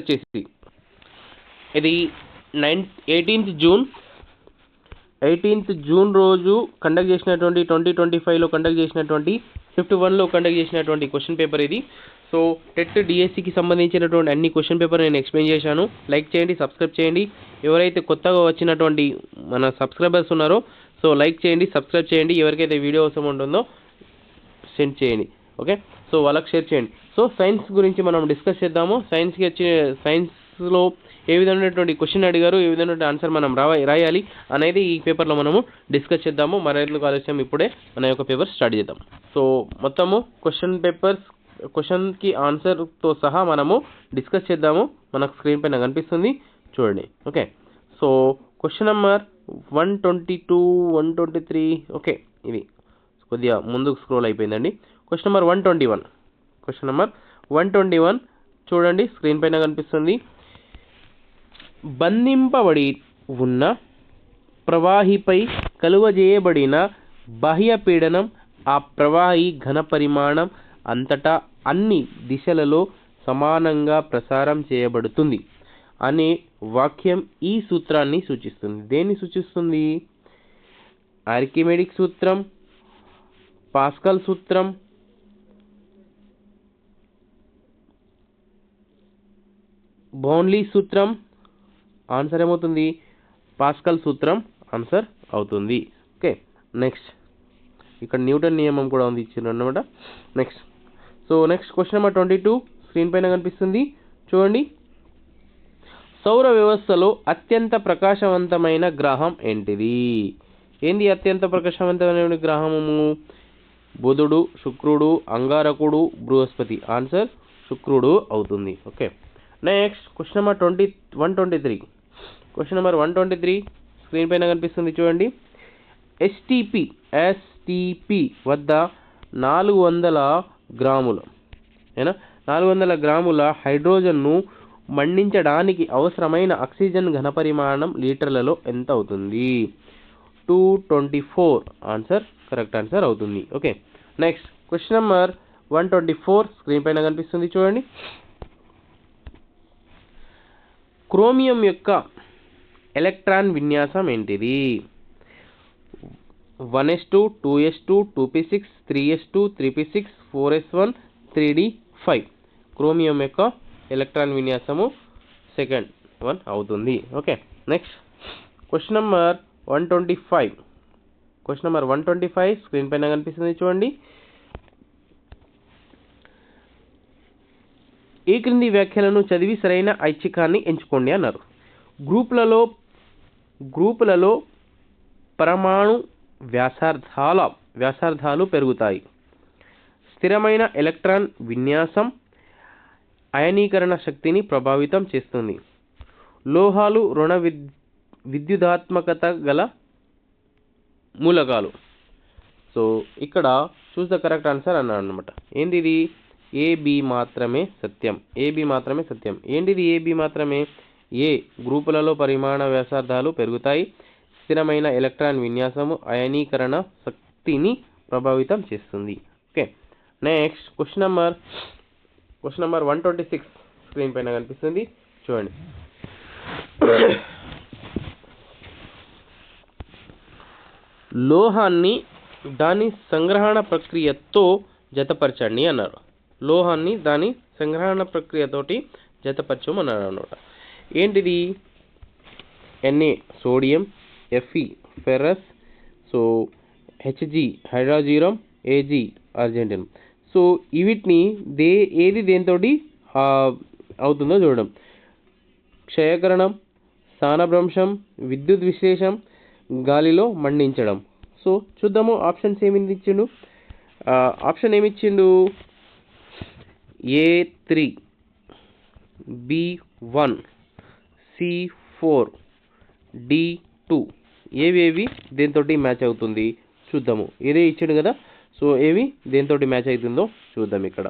వచ్చేసి ఇది 18th June రోజు కండక్ట్ చేసినటువంటి 2025లో కండక్ట్ చేసినటువంటి షిఫ్ట్ 1లో కండక్ట్ చేసినటువంటి క్వశ్చన్ పేపర్ ఇది. సో టెట్ డిఎస్సికి సంబంధించినటువంటి అన్ని క్వశ్చన్ పేపర్ నేను ఎక్స్ప్లెయిన్ చేశాను. లైక్ చేయండి, సబ్స్క్రైబ్ చేయండి. ఎవరైతే కొత్తగా వచ్చినటువంటి మన సబ్స్క్రైబర్స్ ఉన్నారో సో లైక్ చేయండి, సబ్స్క్రైబ్ చేయండి. ఎవరికైతే వీడియో అవసరం ఉంటుందో సెండ్ చేయండి. ఓకే, సో వాళ్ళకి షేర్ చేయండి. సో సైన్స్ గురించి మనం డిస్కస్ చేద్దాము. సైన్స్లో ఏ విధమైనటువంటి క్వశ్చన్ అడిగారు, ఏ విధమైన ఆన్సర్ మనం రాయాలి అనేది ఈ పేపర్లో మనము డిస్కస్ చేద్దాము. మరెందుకు ఆలస్యం, ఇప్పుడే మన యొక్క పేపర్ స్టార్ట్ చేద్దాం. సో మొత్తము క్వశ్చన్కి ఆన్సర్తో సహా మనము డిస్కస్ చేద్దాము. మనకు స్క్రీన్ పైన కనిపిస్తుంది చూడండి. Okay, so question number 122, 123. Okay, ఇవి కొద్దిగా ముందుకు స్క్రోల్ అయిపోయిందండి. క్వశ్చన్ నెంబర్ 121 చూడండి, స్క్రీన్ పైన కనిపిస్తుంది. బంధింపబడి ఉన్న ప్రవాహిపై కలుగజేయబడిన బాహ్య పీడనం ఆ ప్రవాహి ఘన పరిమాణం అంతటా అన్ని దిశలలో సమానంగా ప్రసారం చేయబడుతుంది అనే వాక్యం ఈ సూత్రాన్ని సూచిస్తుంది. దేన్ని సూచిస్తుంది? ఆర్కిమెడిక్ సూత్రం, పాస్కల్ సూత్రం, బౌన్లీ సూత్రం. ఆన్సర్ ఏమవుతుంది? పాస్కల్ సూత్రం ఆన్సర్ అవుతుంది. ఓకే, నెక్స్ట్ ఇక్కడ న్యూటన్ నియమం కూడా ఉంది ఇచ్చింది అన్నమాట. నెక్స్ట్ క్వశ్చన్ నెంబర్ 22 స్క్రీన్ పైన కనిపిస్తుంది చూడండి. సౌర వ్యవస్థలో అత్యంత ప్రకాశవంతమైన గ్రహం ఏంటిది? ఏంది అత్యంత ప్రకాశవంతమైన గ్రహము? బుధుడు, శుక్రుడు, అంగారకుడు, బృహస్పతి. ఆన్సర్ శుక్రుడు అవుతుంది. Okay, next question number 123. Question number 123 screen పైన కనిపిస్తుంది చూడండి. ఎస్టిపి వద్ద 400 గ్రాముల 400 గ్రాముల హైడ్రోజన్ను మండించడానికి అవసరమైన ఆక్సిజన్ ఘనపరిమాణం లీటర్లలో ఎంత అవుతుంది? 224. ఆన్సర్ కరెక్ట్ ఆన్సర్ అవుతుంది. Okay, next question number 124 screen పైన కనిపిస్తుంది చూడండి. క్రోమియం యొక్క ఎలక్ట్రాన్ విన్యాసం ఏంటిది? 1s2, 2s2, 2p6, 3s2, 3p6, 4s1, 3d5. Chromium యొక్క ఎలక్ట్రాన్ విన్యాసము సెకండ్ వన్ అవుతుంది. Okay, next question number 125 screen పైన కనిపిస్తుంది చూడండి. ఈ క్రింది వ్యాఖ్యలను చదివి సరైన ఐచ్ఛికాన్ని ఎంచుకోండి అన్నారు. గ్రూపులలో పరమాణు వ్యాసార్థాలు పెరుగుతాయి. స్థిరమైన ఎలక్ట్రాన్ విన్యాసం అయనీకరణ శక్తిని ప్రభావితం చేస్తుంది. లోహాలు రుణ విద్యుదాత్మకత గల మూలకాలు. సో ఇక్కడ చూస్ ద కరెక్ట్ ఆన్సర్ అన్నాడు అనమాట. ఏంది ఇది? ఏబి మాత్రమే సత్యం. ఏంటిది ఏబి మాత్రమే? ఏ గ్రూపులలో పరిమాణ వ్యాసార్థాలు పెరుగుతాయి. స్థిరమైన ఎలక్ట్రాన్ విన్యాసము అయనీకరణ శక్తిని ప్రభావితం చేస్తుంది. Okay, next question number 126 screen పైన కనిపిస్తుంది చూడండి. లోహాన్ని దాని సంగ్రహణ ప్రక్రియతో జతపరచండి అన్నారు. లోహాన్ని దాని సంగ్రహణ ప్రక్రియతోటి జతపరచమన్నారు అన్నమాట. ఏంటిది? Na sodium, Fe ferrous, so Hg hydrargyrum, Ag argentum. So వీటిని ఏది దేనితోటి అవుతుందో చూడడం. క్షయకరణం, స్థానభ్రంశం, విద్యుత్ విశ్లేషం, గాలిలో మండించడం. సో చూద్దాము options ఏమిచ్చిండు. Option ఏమిచ్చిండు? A3, B1, C4, D2. ఏవి దేనితోటి మ్యాచ్ అవుతుంది చూద్దాము. ఏదే ఇచ్చాడు కదా, సో ఏవి దేనితోటి మ్యాచ్ అవుతుందో చూద్దాం ఇక్కడ.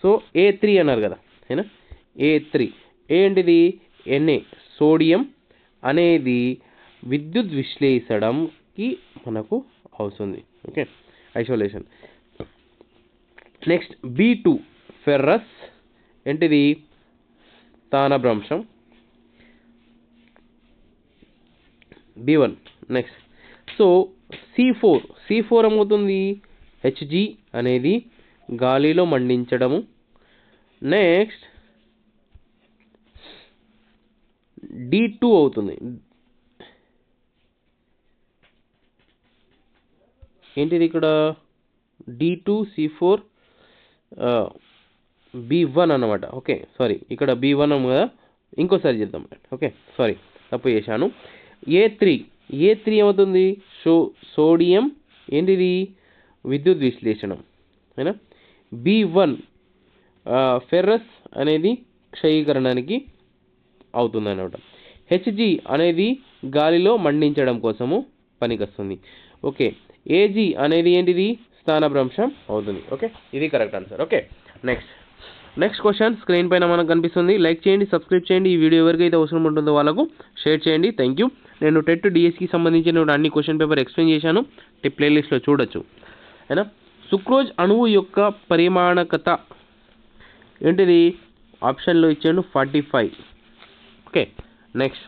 సో A3 అన్నారు కదా, ఏనా? A3 ఏంటిది? Na సోడియం అనేది విద్యుత్ విశ్లేషణకి మనకు అవుతుంది. Okay, isolation. Next B2 ferrous ఏంటిది? స్థానభ్రంశం. B1. నెక్స్ట్ సో C4 ఏమవుతుంది? Hg అనేది గాలిలో మండించడము. నెక్స్ట్ D2 అవుతుంది. ఏంటిది ఇక్కడ? D2 C4 B1 అన్నమాట. ఓకే సారీ, ఇక్కడ B1 కదా, ఇంకోసారి చేద్దాం. ఓకే సారీ, తప్పు చేశాను. A3 ఏమవుతుంది? సోడియం. ఏంటిది? విద్యుత్ విశ్లేషణం అయినా. B1 ఫెర్రస్ అనేది క్షయీకరణానికి అవుతుంది అన్నమాట. Hg అనేది గాలిలో మండించడం కోసము పనికొస్తుంది. ఓకే, Ag అనేది ఏంటిది? స్థానభ్రంశం అవుతుంది. ఓకే, ఇది correct answer. Okay, next question screen పైన మనకు కనిపిస్తుంది. లైక్ చేయండి, సబ్స్క్రైబ్ చేయండి. ఈ వీడియో ఎవరికైతే అవసరం ఉంటుందో వాళ్ళకు షేర్ చేయండి. Thank you. నేను టెట్ డిఎస్కి సంబంధించిన అన్ని క్వశ్చన్ పేపర్ ఎక్స్ప్లెయిన్ చేశాను, ప్లేలిస్ట్లో చూడొచ్చు అయినా. సుక్రోజ్ అణువు యొక్క పరిమాణకత ఏంటిది? ఆప్షన్లో ఇచ్చాను 45. Okay, next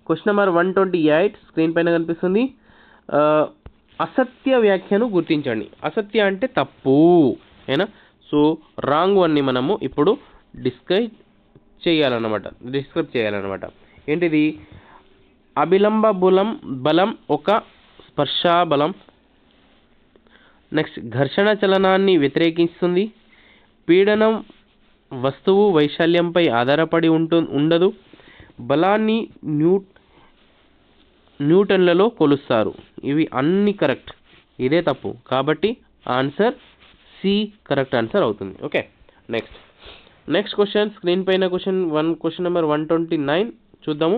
question number 128 screen పైన కనిపిస్తుంది. అసత్య వ్యాఖ్యను గుర్తించండి. అసత్య అంటే తప్పు అయినా. సో రాంగ్ వన్ని మనము ఇప్పుడు డిస్క్రైబ్ చేయాలన్నమాట. ఏంటిది? అభిలంబ బలం ఒక స్పర్శా బలం. నెక్స్ట్ ఘర్షణ చలనాన్ని వ్యతిరేకిస్తుంది. పీడనం వస్తువు వైశాల్యంపై ఆధారపడి ఉండదు. బలాన్ని న్యూటన్లలో కొలుస్తారు. ఇవి అన్ని కరెక్ట్, ఇదే తప్పు. కాబట్టి ఆన్సర్ సి కరెక్ట్ ఆన్సర్ అవుతుంది. ఓకే, నెక్స్ట్ క్వశ్చన్ స్క్రీన్ పైన క్వశ్చన్ నెంబర్ 129 చూద్దాము.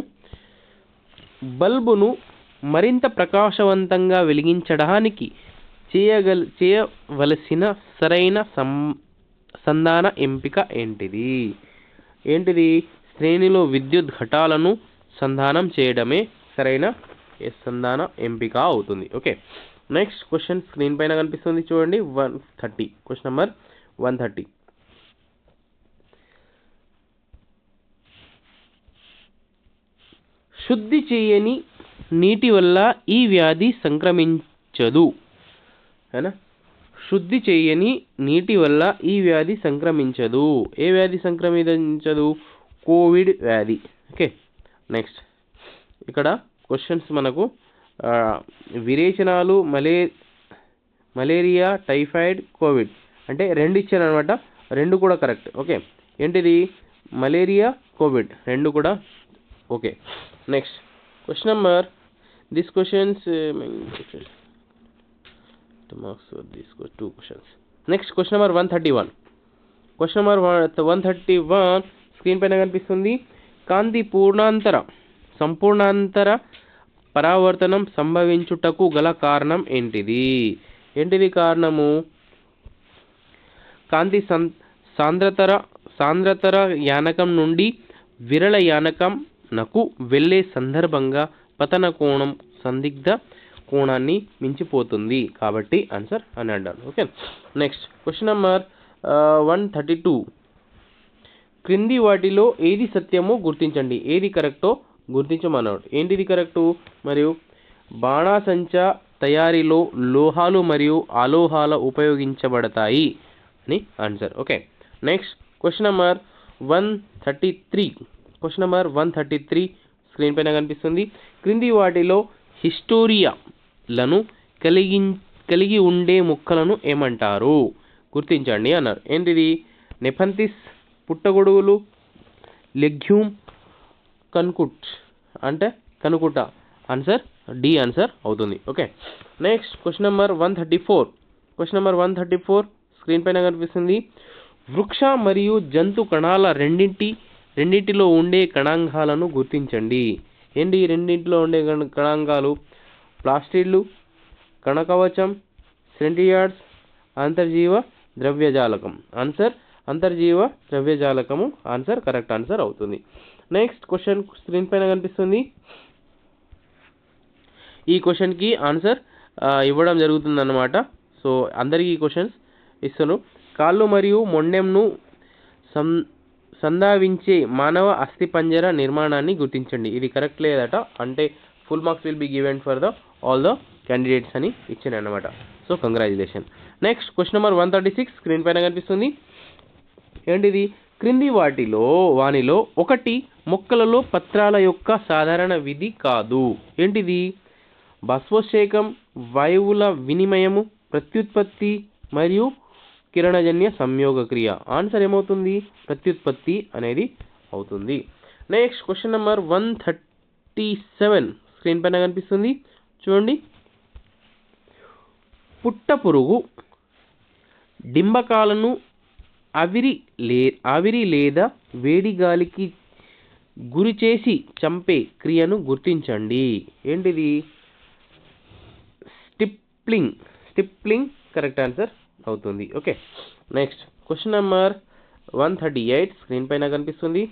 బల్బును మరింత ప్రకాశవంతంగా వెలిగించడానికి చేయవలసిన సరైన సంధాన ఎంపిక ఏంటిది? శ్రేణిలో విద్యుత్ ఘటాలను సంధానం చేయడమే సరైన సంధాన ఎంపిక అవుతుంది. ఓకే, నెక్స్ట్ క్వశ్చన్ స్క్రీన్ పైన కనిపిస్తుంది చూడండి. 130 క్వశ్చన్ నెంబర్ 130. శుద్ధి చేయని నీటి వల్ల ఈ వ్యాధి సంక్రమించదు అయినా. శుద్ధి చేయని నీటి వల్ల ఈ వ్యాధి సంక్రమించదు. ఏ వ్యాధి సంక్రమించదు? కోవిడ్ వ్యాధి. ఓకే, నెక్స్ట్ ఇక్కడ క్వశ్చన్స్ మనకు విరేచనాలు, మలేరియా, టైఫాయిడ్, కోవిడ్ అంటే 2 ఇచ్చారు అనమాట. 2 కూడా కరెక్ట్. ఓకే, ఏంటిది? మలేరియా, కోవిడ్ 2 కూడా okay. Next question number this questions marks for these 2 questions. Next question number 131. Question number 131 screen పైన కనిపిస్తుంది. కాంతి సంపూర్ణాంతర పరావర్తనం సంభవించుటకు గల కారణం ఏంటిది కారణము? కాంతి సాంద్రతర యానకం నుండి విరళ యానకంనకు వెళ్ళే సందర్భంగా పతన కోణం సందిగ్ధ కోణాన్ని మించిపోతుంది. కాబట్టి ఆన్సర్ అని అంటారు. Okay, next question number 132. క్రింది వాటిలో ఏది సత్యమో గుర్తించండి. ఏది కరెక్టో గుర్తించమన్నాడు. ఏంటిది కరెక్టు? మరియు బాణాసంచా తయారీలో లోహాలు మరియు అలోహాల ఉపయోగించబడతాయి అని answer. Okay, next question number 133. Question number 133 screen పైన కనిపిస్తుంది. క్రింది వాటిలో హిస్టోరియాలను కలిగి ఉండే మొక్కలను ఏమంటారు? గుర్తించండి అన్నారు. ఏంటిది? నెఫంతిస్, పుట్టగొడుగులు, లెగ్యూమ్, కనుకుట. ఆన్సర్ డి ఆన్సర్ అవుతుంది. Okay, next question number 134. Question number 134 screen పైన కనిపిస్తుంది. వృక్ష మరియు జంతు కణాల రెండింటిలో ఉండే కణాంగాలను గుర్తించండి. ఏంటి రెండింటిలో ఉండే కణాంగాలు? ప్లాస్టిడ్లు, కణకవచం, సెంట్రియాడ్స్, అంతర్జీవ ద్రవ్యజాలకం. ఆన్సర్ అంతర్జీవ ద్రవ్యజాలకము ఆన్సర్ కరెక్ట్ ఆన్సర్ అవుతుంది. నెక్స్ట్ క్వశ్చన్ స్క్రీన్ పైన కనిపిస్తుంది. ఈ క్వశ్చన్కి ఆన్సర్ ఇవ్వడం జరుగుతుందన్నమాట. సో అందరికీ క్వశ్చన్స్ ఇస్తాను. కాళ్ళు మరియు మొండెంను సంధావించే మానవ అస్థిపంజర నిర్మాణాన్ని గుర్తించండి. ఇది కరెక్ట్ లేదట, అంటే full marks will be given for the all the candidates అని ఇచ్చాను అనమాట. So congratulation. Next question number 136 screen పైన కనిపిస్తుంది. ఏంటిది? క్రింది వానిలో ఒకటి మొక్కలలో పత్రాల యొక్క సాధారణ విధి కాదు. ఏంటిది? బాష్పోత్సేకం, వాయువుల వినిమయము, ప్రత్యుత్పత్తి మరియు కిరణజన్య సంయోగ క్రియ. ఆన్సర్ ఏమవుతుంది? ప్రత్యుత్పత్తి అనేది అవుతుంది. నెక్స్ట్ క్వశ్చన్ నెంబర్ 137 స్క్రీన్ పైన కనిపిస్తుంది. చూడండి. పుట్టపురుగు డింబకాలను ఆవిరి లేదా వేడి గాలికి గురి చేసి చంపే క్రియను గుర్తించండి. ఏంటిది? స్టిప్లింగ్ కరెక్ట్ ఆన్సర్ అవుతుంది. Okay. Next question number 138 screen పైన కనిపిస్తుంది.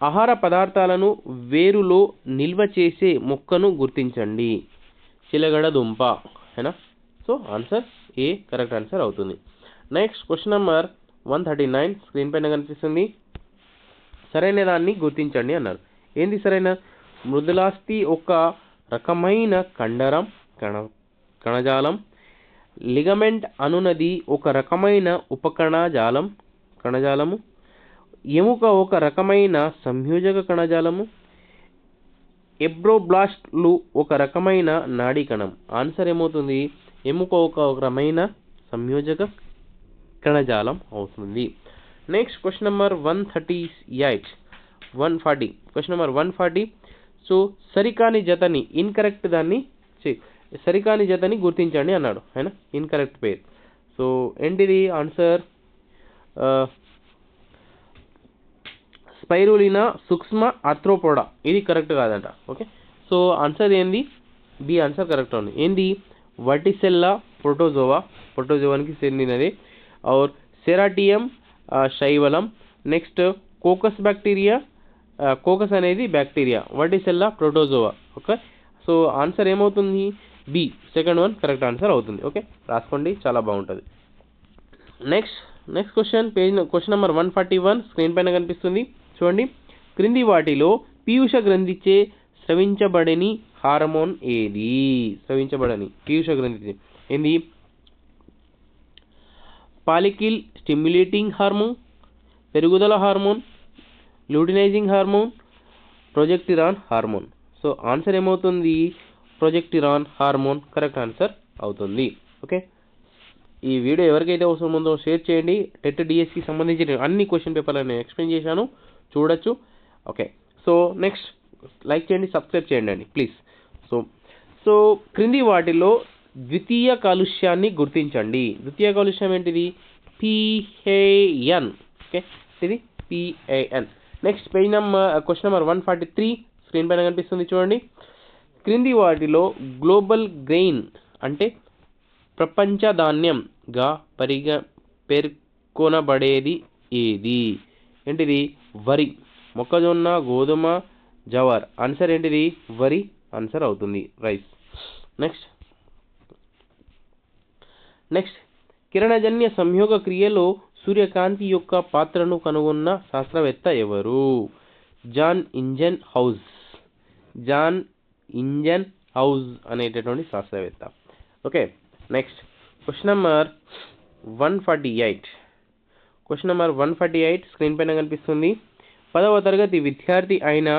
ఆహార పదార్థాలను వేరులో నిల్వ చేసే మొక్కను గుర్తించండి. చిలగడ దుంప. హేనా? సో ఆన్సర్ ఏ కరెక్ట్ ఆన్సర్ అవుతుంది. నెక్స్ట్ క్వశ్చన్ నెంబర్ 139 స్క్రీన్ పైన కనిపిస్తుంది. సరైన దాన్ని గుర్తించండి అన్నారు. ఏంది సరైన? మృదులాస్థి ఒక రకమైన కండరం కణజాలం. లిగమెంట్ అనునది ఒక రకమైన కణజాలము. ఎముక ఒక రకమైన సంయోజక కణజాలము. ఎబ్రోబ్లాస్ట్లు ఒక రకమైన నాడీ కణం. ఆన్సర్ ఏమవుతుంది? ఎముక ఒక రకమైన సంయోజక కణజాలం అవుతుంది. Next question number 140 question number 140. So సరికాని జతని సరికాని జతని గుర్తించండి అన్నాడు. అయినా ఇన్కరెక్ట్ పేర్. సో ఏంటిది ఆన్సర్? స్పైరులినా సూక్ష్మ ఆర్థ్రోపోడా. ఇది కరెక్ట్ కాదంట. ఓకే. సో ఆన్సర్ ఏంది? బి ఆన్సర్ కరెక్ట్ ఉంది. ఏంది? వర్టిసెల్లా ప్రోటోజోవానికి చెందినది. और సెరాటియం శైవలం. Next coccus bacteria. కోకస్ అనేది bacteria. Vorticella protozoa. Okay. So answer ఏమవుతుంది? B second one correct answer అవుతుంది. ఓకే, రాసుకోండి, చాలా బాగుంటుంది. నెక్స్ట్ క్వశ్చన్ నెంబర్ 141 స్క్రీన్ పైన కనిపిస్తుంది. చూడండి. క్రింది వాటిలో పీయూష గ్రంథిచే స్రవించబడని హార్మోన్ ఏది? పీయూష గ్రంథి ఏంది? పాలికిల్ స్టిమ్యులేటింగ్ హార్మోన్, పెరుగుదల hormone, luteinizing hormone, progesterone hormone. So answer ఏమవుతుంది? ప్రొజెక్టిరాన్ హార్మోన్ కరెక్ట్ ఆన్సర్ అవుతుంది. ఓకే, ఈ వీడియో ఎవరికైతే అవసరం ఉందో షేర్ చేయండి. టెట్ డిఎస్కి సంబంధించిన అన్ని క్వశ్చన్ పేపర్లు నేను ఎక్స్ప్లెయిన్ చేశాను, చూడొచ్చు. ఓకే, సో నెక్స్ట్ లైక్ చేయండి, సబ్స్క్రైబ్ చేయండి అండి ప్లీజ్. సో క్రింది వాటిలో ద్వితీయ కాలుష్యాన్ని గుర్తించండి. ద్వితీయ కాలుష్యం ఏంటిది? PAN. ఓకే, ఇది PAN. Next question number 143 screen పైన కనిపిస్తుంది. చూడండి. క్రింది వాటిలో గ్లోబల్ గ్రెయిన్ అంటే ప్రపంచ ధాన్యంగా పేర్కొనబడేది ఏది? ఏంటిది? వరి, మొక్కజొన్న, గోధుమ, జవార్. ఆన్సర్ ఏంటిది? వరి ఆన్సర్ అవుతుంది, రైస్. నెక్స్ట్ కిరణజన్య సంయోగ క్రియలో సూర్యకాంతి యొక్క పాత్రను కనుగొన్న శాస్త్రవేత్త ఎవరు? జాన్ ఇంజన్ హౌస్ అనేటటువంటి శాస్త్రవేత్త. Okay, next question number 148 screen పైన కనిపిస్తుంది. 10వ తరగతి విద్యార్థి అయిన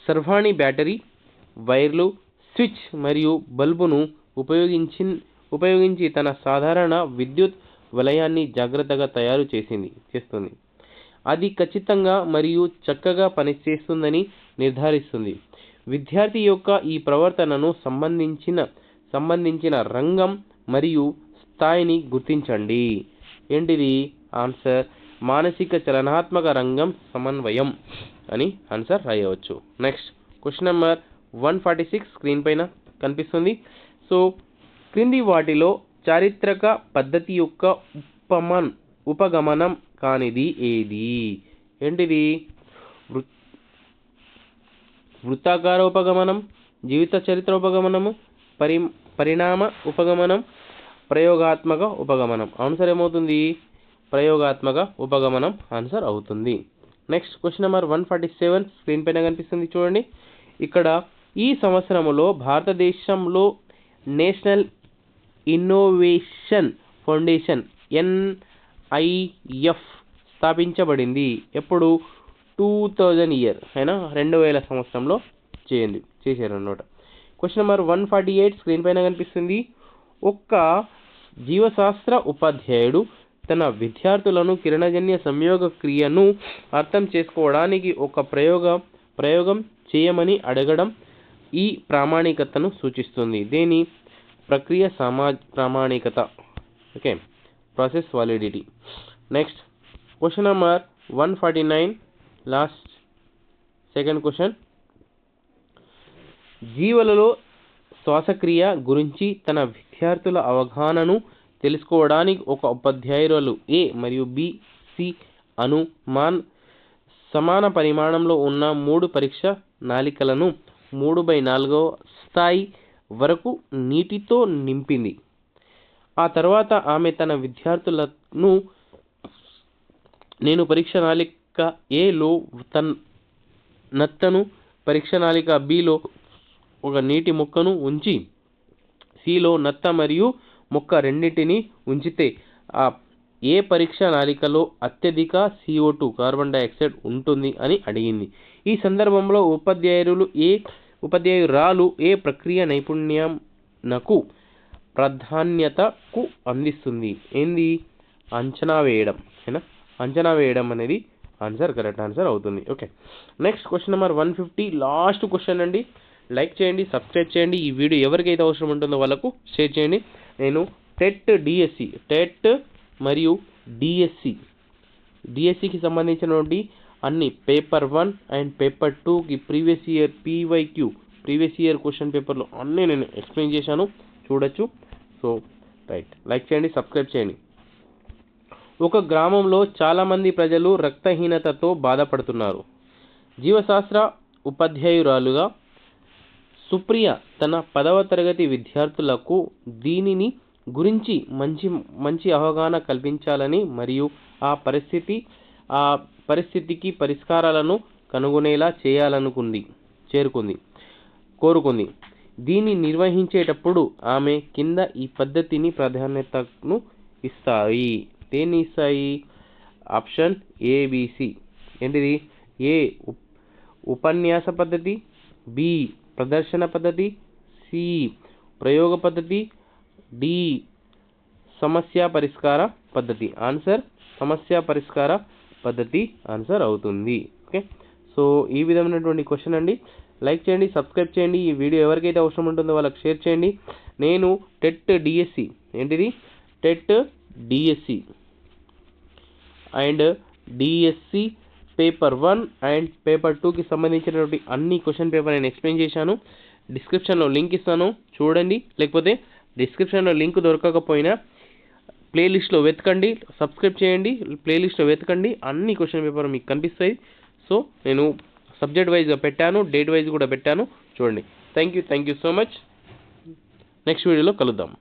సర్వాణి బ్యాటరీ, వైర్లు, స్విచ్ మరియు బల్బును ఉపయోగించి తన సాధారణ విద్యుత్ వలయాన్ని జాగ్రత్తగా తయారు చేస్తుంది. అది ఖచ్చితంగా మరియు చక్కగా పనిచేస్తుందని నిర్ధారిస్తుంది. విద్యార్థి యొక్క ఈ ప్రవర్తనను సంబంధించిన రంగం మరియు స్థాయిని గుర్తించండి. ఏంటిది? ఆన్సర్ మానసిక చలనాత్మక రంగం సమన్వయం అని ఆన్సర్ రాయవచ్చు. నెక్స్ట్ క్వశ్చన్ నెంబర్ 146 స్క్రీన్ పైన కనిపిస్తుంది. సో క్రింది వాటిలో చారిత్రక పద్ధతి యొక్క ఉపగమనం కానిది ఏది? ఏంటిది? వృత్తాకార ఉపగమనం, జీవిత చరిత్ర ఉపగమనము, పరిణామ ఉపగమనం, ప్రయోగాత్మక ఉపగమనం. ఆన్సర్ ఏమవుతుంది? ప్రయోగాత్మక ఉపగమనం ఆన్సర్ అవుతుంది. నెక్స్ట్ క్వశ్చన్ నెంబర్ 147 స్క్రీన్ పైన కనిపిస్తుంది చూడండి. ఇక్కడ ఈ సంవత్సరంలో భారతదేశంలో నేషనల్ ఇన్నోవేషన్ ఫౌండేషన్ NIF స్థాపించబడింది. ఎప్పుడు? 2000 ఇయర్ అయినా 2000 సంవత్సరంలో చేశారన్నమాట. క్వశ్చన్ నెంబర్ 148 స్క్రీన్ పైన కనిపిస్తుంది. ఒక్క జీవశాస్త్ర ఉపాధ్యాయుడు తన విద్యార్థులను కిరణజన్య సంయోగ క్రియను అర్థం చేసుకోవడానికి ఒక ప్రయోగం చేయమని అడగడం ఈ ప్రామాణికతను సూచిస్తుంది. దేని? ప్రక్రియ ప్రామాణికత. Okay, process validity. Next question number 149 last second question. జీవులలో శ్వాసక్రియ గురించి తన విద్యార్థుల అవగాహనను తెలుసుకోవడానికి ఒక ఉపాధ్యాయురాలు A మరియు B, C సమాన పరిమాణంలో ఉన్న 3 పరీక్ష నాళికలను 3/4 స్థాయి వరకు నీటితో నింపింది. ఆ తర్వాత ఆమె తన విద్యార్థులను నేను పరీక్ష నాళిక Aలో నత్తను, పరీక్ష నాళిక Bలో ఒక నీటి మొక్కను ఉంచి Cలో నత్త మరియు మొక్క రెండింటిని ఉంచితే ఆ ఏ పరీక్ష నాళికలో అత్యధిక CO2 కార్బన్ డయాక్సైడ్ ఉంటుంది అని అడిగింది. ఈ సందర్భంలో ఉపాధ్యాయురాలు ఏ ప్రక్రియ నైపుణ్యంకు ప్రాధాన్యతకు అందిస్తుంది? ఏంది? అంచనా వేయడం. అంచనా వేయడం అనేది కరెక్ట్ ఆన్సర్ అవుతుంది. Okay, next question number 150 last question అండి. లైక్ చేయండి, సబ్స్క్రైబ్ చేయండి. ఈ వీడియో ఎవరికైతే అవసరం ఉంటుందో వాళ్ళకు షేర్ చేయండి. నేను టెట్ మరియు డిఎస్సికి సంబంధించినటువంటి అన్ని పేపర్ 1 అండ్ పేపర్ 2కి previous year PYQ previous year question పేపర్లో అన్నీ నేను ఎక్స్ప్లెయిన్ చేశాను, చూడొచ్చు. సో రైట్, లైక్ చేయండి, సబ్స్క్రైబ్ చేయండి. ఒక గ్రామంలో చాలామంది ప్రజలు రక్తహీనతతో బాధపడుతున్నారు. జీవశాస్త్ర ఉపాధ్యాయురాలుగా సుప్రియ తన 10వ తరగతి విద్యార్థులకు దీనిని గురించి మంచి అవగాహన కల్పించాలని మరియు ఆ పరిస్థితికి పరిష్కారాలను కనుగొనేలా కోరుకుంది. దీన్ని నిర్వహించేటప్పుడు ఆమె కింద ఈ పద్ధతిని ప్రాధాన్యతను ఇస్తాయి. దేన్ని ఇస్తాయి? Option ABC. ఏంటిది? A ఉపన్యాస పద్ధతి, B ప్రదర్శన పద్ధతి, C ప్రయోగ పద్ధతి, D సమస్య పరిష్కార పద్ధతి. ఆన్సర్ సమస్య పరిష్కార పద్ధతి ఆన్సర్ అవుతుంది. ఓకే, సో ఈ విధమైనటువంటి క్వశ్చన్ అండి. లైక్ చేయండి, సబ్స్క్రైబ్ చేయండి. ఈ వీడియో ఎవరికైతే అవసరం ఉంటుందో వాళ్ళకి షేర్ చేయండి. నేను TET DSC and DSC paper 1 and paper 2కి సంబంధించినటువంటి అన్ని క్వశ్చన్ పేపర్ నేను ఎక్స్ప్లెయిన్ చేశాను. డిస్క్రిప్షన్లో లింక్ ఇస్తాను, చూడండి. లేకపోతే డిస్క్రిప్షన్లో లింక్ దొరకకపోయినా ప్లేలిస్ట్లో వెతకండి, సబ్స్క్రైబ్ చేయండి. ప్లేలిస్ట్లో వెతకండి, అన్ని క్వశ్చన్ పేపర్ మీకు కనిపిస్తాయి. సో నేను సబ్జెక్ట్ వైజ్గా పెట్టాను, డేట్ వైజ్ కూడా పెట్టాను, చూడండి. Thank you so much. Next వీడియోలో కలుద్దాం.